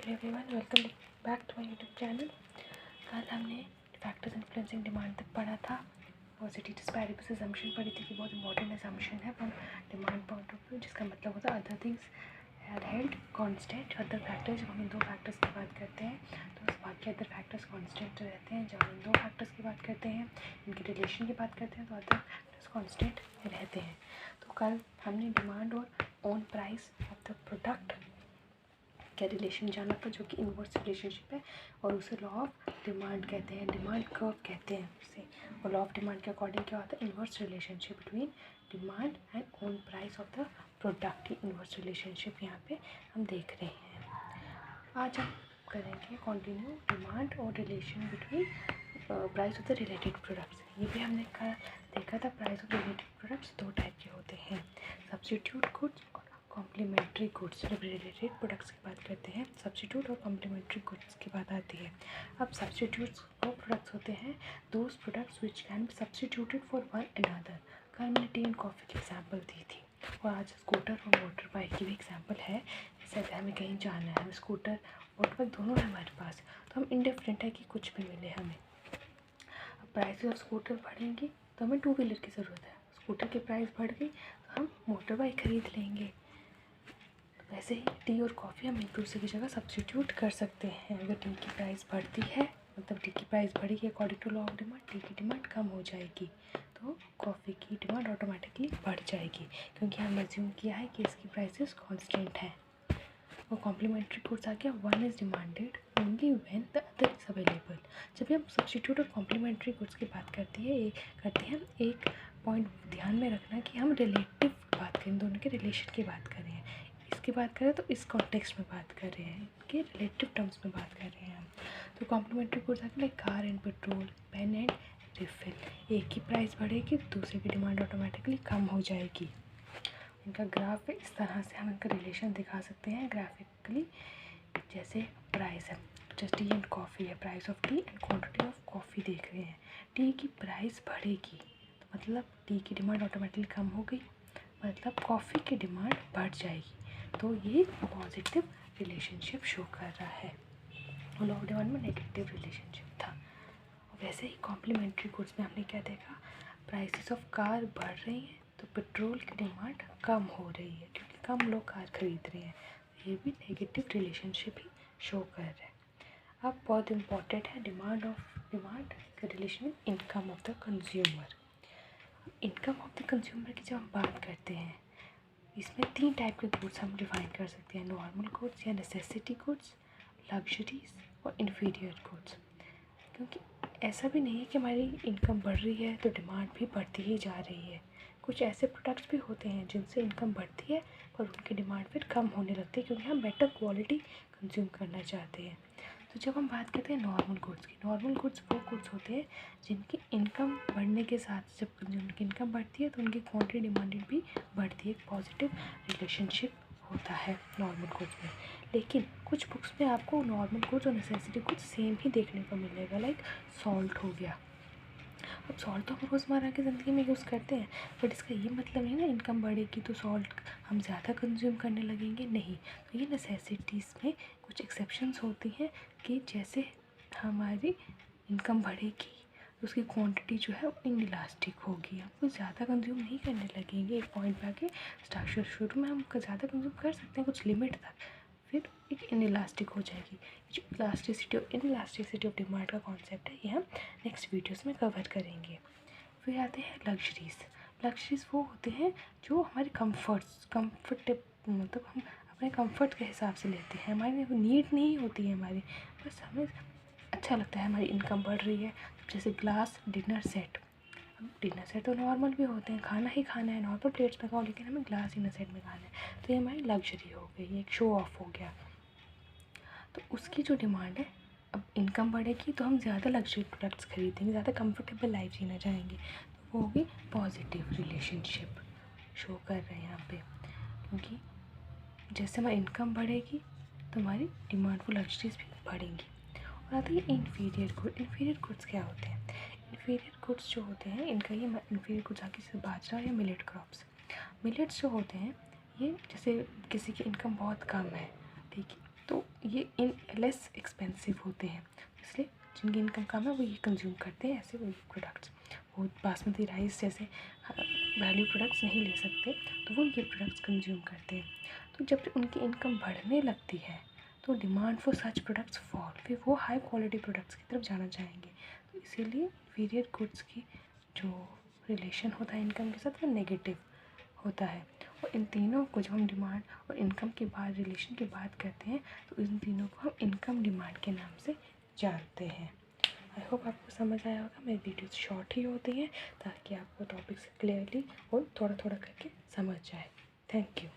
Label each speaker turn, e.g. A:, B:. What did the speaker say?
A: Hello everyone, welcome back to my YouTube channel. कल हमने factors influencing demand तक पढ़ा था और सिटीज पैरिबस असम्पशन पढ़ी थी कि बहुत इंपॉर्टेंट असम्पशन है from demand point of view, जिसका मतलब होता है other things are held constant. Other factors, जब हम इन दो फैक्टर्स की बात करते हैं तो उस बाकी अदर फैक्टर्स कांस्टेंट रहते हैं। जब हम इन दो फैक्टर्स की बात करते हैं, इनके रिलेशन की बात करते हैं, तो अदर फैक्टर्स कांस्टेंट रहते हैं। तो कल हमने डिमांड और on price of the product क्या रिलेशन जाना था, जो कि इन्वर्स रिलेशनशिप है, और उसे लॉ ऑफ डिमांड कहते हैं, डिमांड कर्व कहते हैं उसे। और लॉ ऑफ डिमांड के अकॉर्डिंग क्या होता है, inverse relationship between demand and on price of the product की इन्वर्स रिलेशनशिप यहाँ पे हम देख रहे हैं। आज हम करेंगे कंटिन्यू डिमांड और relation between price of the related products. ये भी हमने देखा था, प्राइस ऑफ रिलेटेड प्रोडक्ट्स दो टाइप के होते हैं, सब्स्टिट्यूट गुड्स और कॉम्प्लीमेंट्री गुड्स। जब रिलेटेड प्रोडक्ट्स की बात करते हैं, सब्स्टिट्यूट और कॉम्प्लीमेंट्री गुड्स की बात आती है। अब सब्स्टिट्यूट्स वो प्रोडक्ट्स होते हैं, those products which can be substituted for one another. कल मैंने टी एंड कॉफ़ी की एग्जाम्पल दी थी, और आज स्कूटर और मोटर बाइक की भी एग्जाम्पल है। जैसे अगर हमें कहीं जाना है, हमें स्कूटर मोटर बाइक दोनों है हमारे पास, तो हम इंडिफरेंट है कि कुछ भी मिले हमें। अब प्राइस ऑफ स्कूटर बढ़ेंगी तो हमें टू व्हीलर की ज़रूरत है, स्कूटर की प्राइस बढ़ गई तो हम मोटर बाइक खरीद लेंगे। वैसे ही टी और कॉफ़ी हम एक दूसरे की जगह सब्स्टिट्यूट कर सकते हैं। अगर टी की प्राइस बढ़ती है, मतलब टी की प्राइस बढ़ेगी according to law of demand, tea की डिमांड कम हो जाएगी तो कॉफ़ी की डिमांड ऑटोमेटिकली बढ़ जाएगी, क्योंकि हमने अज्यूम किया है कि इसकी प्राइसेस कांस्टेंट हैं। और कॉम्प्लीमेंट्री गुड्स आ गया, one is demanded only when the other is available. जब भी हम सब्स्टिट्यूट और कॉम्प्लीमेंट्री गुड्स की बात करते हैं, एक पॉइंट ध्यान में रखना कि हम रिलेटिव बात करें, दोनों के रिलेशन की बात करें। इसकी बात करें तो इस कॉन्टेक्स्ट में बात कर रहे हैं, कि रिलेटिव टर्म्स में बात कर रहे हैं हम। तो कॉम्प्लीमेंट्री गुड्स आके like car and petrol, pen and refill. एक की प्राइस बढ़ेगी, दूसरे की डिमांड ऑटोमेटिकली कम हो जाएगी। इनका ग्राफ इस तरह से हम इनका रिलेशन दिखा सकते हैं ग्राफिकली। जैसे प्राइस है, जैसे टी एंड कॉफ़ी है, price of T and quantity of coffee देख रहे हैं। टी की प्राइस बढ़ेगी तो मतलब टी की डिमांड ऑटोमेटिकली कम हो गई, मतलब कॉफ़ी की डिमांड बढ़ जाएगी। तो ये पॉजिटिव रिलेशनशिप शो कर रहा है, और लॉ ऑफ डिमांड में नेगेटिव रिलेशनशिप था। वैसे ही कॉम्प्लीमेंट्री गुड्स में हमने क्या देखा, प्राइसेस ऑफ कार बढ़ रही हैं तो पेट्रोल की डिमांड कम हो रही है, क्योंकि कम लोग कार खरीद रहे हैं। ये भी नेगेटिव रिलेशनशिप ही शो कर रहा है। अब बहुत इम्पॉर्टेंट है डिमांड का relation with income of the consumer. Income of the consumer की जब हम बात करते हैं, इसमें तीन टाइप के गुड्स हम डिफाइन कर सकते हैं, नॉर्मल गुड्स या नेसेसिटी गुड्स, लग्जरीज और इन्फीरियर गुड्स। क्योंकि ऐसा भी नहीं है कि हमारी इनकम बढ़ रही है तो डिमांड भी बढ़ती ही जा रही है। कुछ ऐसे प्रोडक्ट्स भी होते हैं जिनसे इनकम बढ़ती है पर उनकी डिमांड फिर कम होने लगती है, क्योंकि हम बेटर क्वालिटी कंज्यूम करना चाहते हैं। तो जब हम बात करते हैं नॉर्मल गुड्स की, नॉर्मल गुड्स वो गुड्स होते हैं जिनकी इनकम बढ़ने के साथ, जब कंज्यूमर की इनकम बढ़ती है तो उनकी क्वांटिटी डिमांडेड भी बढ़ती है, एक पॉजिटिव रिलेशनशिप होता है नॉर्मल गुड्स में। लेकिन कुछ बुक्स में आपको नॉर्मल गुड्स और नेसेसिटी गुड्स सेम ही देखने को मिलेगा, लाइक सॉल्ट हो गया। अब सॉल्ट तो हम रोज़मर्रा की ज़िंदगी में यूज़ करते हैं, बट इसका ये मतलब नहीं ना इनकम बढ़ेगी तो सॉल्ट हम ज़्यादा कंज्यूम करने लगेंगे, नहीं। तो ये नेसेसिटीज़ में कुछ एक्सेप्शंस होती हैं कि जैसे हमारी इनकम बढ़ेगी तो उसकी क्वांटिटी जो है वो इनइलास्टिक होगी, हम कुछ ज़्यादा कंज्यूम नहीं करने लगेंगे। एक पॉइंट पे आके शुरू में हम ज़्यादा कंज्यूम कर सकते हैं कुछ लिमिट तक, फिर एक इनइलास्टिक हो जाएगी। जो इलास्टिसिटी और इनइलास्टिसिटी ऑफ डिमांड का कॉन्सेप्ट है, ये हम नेक्स्ट वीडियोस में कवर करेंगे। फिर आते हैं लग्जरीज। लग्जरीज वो होते हैं जो हमारे मतलब हम अपने कंफर्ट के हिसाब से लेते हैं, हमारी वो नीड नहीं होती है हमारी, बस हमें अच्छा लगता है, हमारी इनकम बढ़ रही है। जैसे ग्लास डिनर सेट, अब डिनर सेट तो नॉर्मल भी होते हैं, खाना ही खाना है नॉर्मल प्लेट्स में खाओ, लेकिन हमें ग्लास डिनर सेट में खाना है, तो ये हमारी लग्जरी हो गई, एक शो ऑफ हो गया। तो उसकी जो डिमांड है, अब इनकम बढ़ेगी तो हम ज़्यादा लग्जरी प्रोडक्ट्स खरीदेंगे, ज़्यादा कंफर्टेबल लाइफ जीना चाहेंगे, तो वो होगी पॉजिटिव रिलेशनशिप शो कर रहे हैं यहाँ पे। क्योंकि जैसे हमारी इनकम बढ़ेगी तो हमारी डिमांड फॉर लग्जरीज भी बढ़ेंगी। और आती है इन्फीरियर गुड। इन्फीरियर गुड्स क्या होते हैं? इन्फीरियर गुड्स जो होते हैं, इनका ये इन्फीरियर गुड्स आगे से बाजरा या मिलेट क्रॉप्स। मिलेट्स जो होते हैं, ये जैसे किसी की इनकम बहुत कम है, ठीक है, तो ये इन लेस एक्सपेंसिव होते हैं, इसलिए जिनकी इनकम कम है वो ये कंज्यूम करते हैं ऐसे वही प्रोडक्ट्स। वो बासमती राइस जैसे वैल्यू प्रोडक्ट्स नहीं ले सकते, तो वो ये प्रोडक्ट्स कंज्यूम करते हैं। तो जब उनकी इनकम बढ़ने लगती है तो demand for such products fall, फिर वो हाई क्वालिटी प्रोडक्ट्स की तरफ जाना चाहेंगे। तो इसीलिए इंफीरियर गुड्स की जो रिलेशन होता है इनकम के साथ वो नेगेटिव होता है। और इन तीनों को जब हम डिमांड और इनकम के बाद रिलेशन की बात करते हैं तो इन तीनों को हम इनकम डिमांड के नाम से जानते हैं। आई होप आपको समझ आया होगा। मेरी वीडियोस शॉर्ट ही होती हैं ताकि आपको टॉपिक्स क्लियरली और थोड़ा थोड़ा करके समझ जाए। Thank you.